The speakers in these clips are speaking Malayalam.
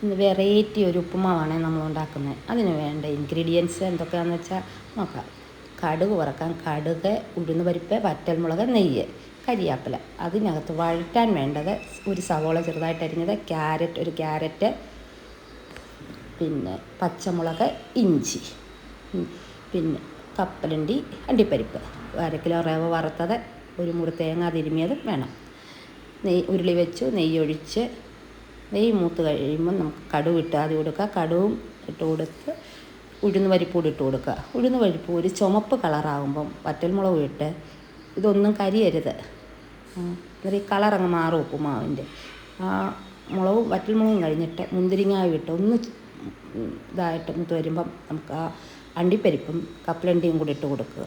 ഇന്ന് വെറൈറ്റി ഒരു ഉപ്പുമാവാണ് നമ്മൾ ഉണ്ടാക്കുന്നത്. അതിന് വേണ്ട ഇൻഗ്രീഡിയൻസ് എന്തൊക്കെയാണെന്ന് വെച്ചാൽ നോക്കാം. കടുക് വറക്കാൻ കടുക്, ഉഴുന്നുപരിപ്പ്, വറ്റൽമുളക്, നെയ്യ്, കരിയാപ്പില. അതിനകത്ത് വഴറ്റാൻ വേണ്ടത് ഒരു സവോള ചെറുതായിട്ട് അരിഞ്ഞത്, ഒരു ക്യാരറ്റ്, പിന്നെ പച്ചമുളക്, ഇഞ്ചി, പിന്നെ കപ്പലണ്ടി, അണ്ടിപ്പരിപ്പ്, 1/2 കിലോ റവ വറുത്തത്, ഒരു മുറി തേങ്ങ തിരുമിയത് വേണം. ഉരുളി വെച്ചു, നെയ്യൊഴിച്ച്, നെയ്യ് മൂത്ത് കഴിയുമ്പോൾ നമുക്ക് കടുക് ഇട്ട് ആദ്യം കൊടുക്കുക. കടുവും ഇട്ട് കൊടുത്ത് ഉഴുന്ന് പരിപ്പ് കൂടി ഇട്ട് കൊടുക്കുക. ഉഴുന്ന് പരിപ്പ് ഒരു ചുമപ്പ് കളറാകുമ്പം വറ്റൽമുളക് ഇട്ട്, ഇതൊന്നും കരിയരുത്, അന്നേരം ഈ കളറങ്ങ് മാറും ഉപ്പുമാവിൻ്റെ. ആ മുളകും വറ്റൽമുളകും കഴിഞ്ഞിട്ട് മുന്തിരിങ്ങായും ഇട്ട് ഒന്ന് ഇതായിട്ട് മൂത്ത് വരുമ്പം നമുക്ക് ആ അണ്ടിപ്പരിപ്പും കപ്പലണ്ടിയും കൂടി ഇട്ട് കൊടുക്കുക.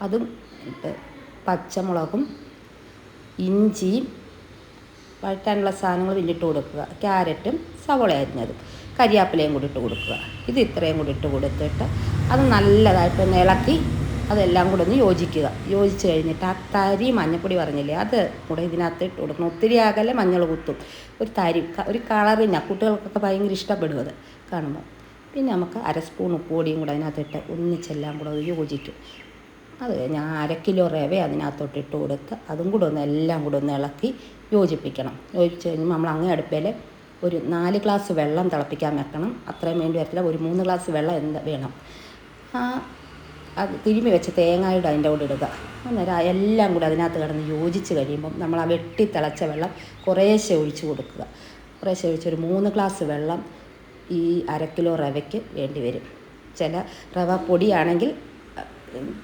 അതും ഇട്ട് പച്ചമുളകും ഇഞ്ചിയും വഴറ്റാനുള്ള സാധനങ്ങൾ പിന്നിട്ട് കൊടുക്കുക. ക്യാരറ്റും സവോള അരിഞ്ഞതും കരിയാപ്പിലയും കൂടി ഇട്ട് കൊടുക്കുക. ഇത് ഇത്രയും കൂടി ഇട്ട് കൊടുത്തിട്ട് അത് നല്ലതായിട്ടൊന്ന് ഇളക്കി അതെല്ലാം കൂടെ ഒന്ന് യോജിക്കുക. യോജിച്ച് കഴിഞ്ഞിട്ട് ആ തരി മഞ്ഞൾപ്പൊടി പറഞ്ഞില്ലേ, അത് കൂടെ ഇതിനകത്ത് ഇട്ട് കൊടുക്കണം. ഒത്തിരി അകലെ മഞ്ഞൾ കുത്തും, ഒരു തരി, ഒരു കളറിന് കുട്ടികൾക്കൊക്കെ ഭയങ്കര ഇഷ്ടപ്പെടും അത് കാണുമ്പോൾ. പിന്നെ നമുക്ക് 1/2 സ്പൂൺ ഉപ്പുപൊടിയും കൂടെ അതിനകത്തിട്ട് ഒന്നിച്ചെല്ലാം കൂടെ യോജിക്കും. അത് ഞാൻ 1/2 കിലോ റവ അതിനകത്തോട്ട് ഇട്ട് കൊടുത്ത് അതും കൂടെ ഒന്ന് എല്ലാം കൂടെ ഒന്ന് ഇളക്കി യോജിപ്പിക്കണം. യോജിച്ച് കഴിയുമ്പോൾ നമ്മൾ അങ്ങേ അടുപ്പേൽ ഒരു 4 ഗ്ലാസ് വെള്ളം തിളപ്പിക്കാൻ വെക്കണം. അത്രയും വേണ്ടി വരത്തില്ല, ഒരു 3 ഗ്ലാസ് വെള്ളം വേണം. അത് തിരുമ്മി വെച്ച് തേങ്ങയുടെ അതിൻ്റെ കൂടെ ഇടുക. അന്നേരം എല്ലാം കൂടെ അതിനകത്ത് കിടന്ന് യോജിച്ച് കഴിയുമ്പം നമ്മൾ ആ വെട്ടി തിളച്ച വെള്ളം കുറേശ്ശെ ഒഴിച്ച് കൊടുക്കുക. കുറേശ്ശെ ഒഴിച്ച് ഒരു 3 ഗ്ലാസ് വെള്ളം ഈ 1/2 കിലോ റവയ്ക്ക് വേണ്ടി വരും. ചില റവ പൊടിയാണെങ്കിൽ,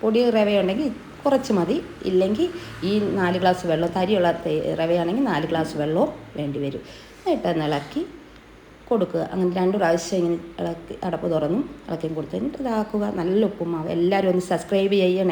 പൊടി റവയുണ്ടെങ്കിൽ കുറച്ച് മതി, ഇല്ലെങ്കിൽ ഈ 4 ഗ്ലാസ് വെള്ളം, തരിയുള്ള റവയാണെങ്കിൽ 4 ഗ്ലാസ് വെള്ളവും വേണ്ടി വരും. എന്നിട്ട് ഇളക്കി കൊടുക്കുക. അങ്ങനെ 2 പ്രാവശ്യം ഇങ്ങനെ ഇളക്കി അടപ്പ് തുറന്നും ഇളക്കിയും കൊടുത്ത് കഴിഞ്ഞിട്ട് ഇതാക്കുക. നല്ല ഉപ്പുമാവ്. എല്ലാവരും ഒന്ന് സബ്സ്ക്രൈബ് ചെയ്യണേ.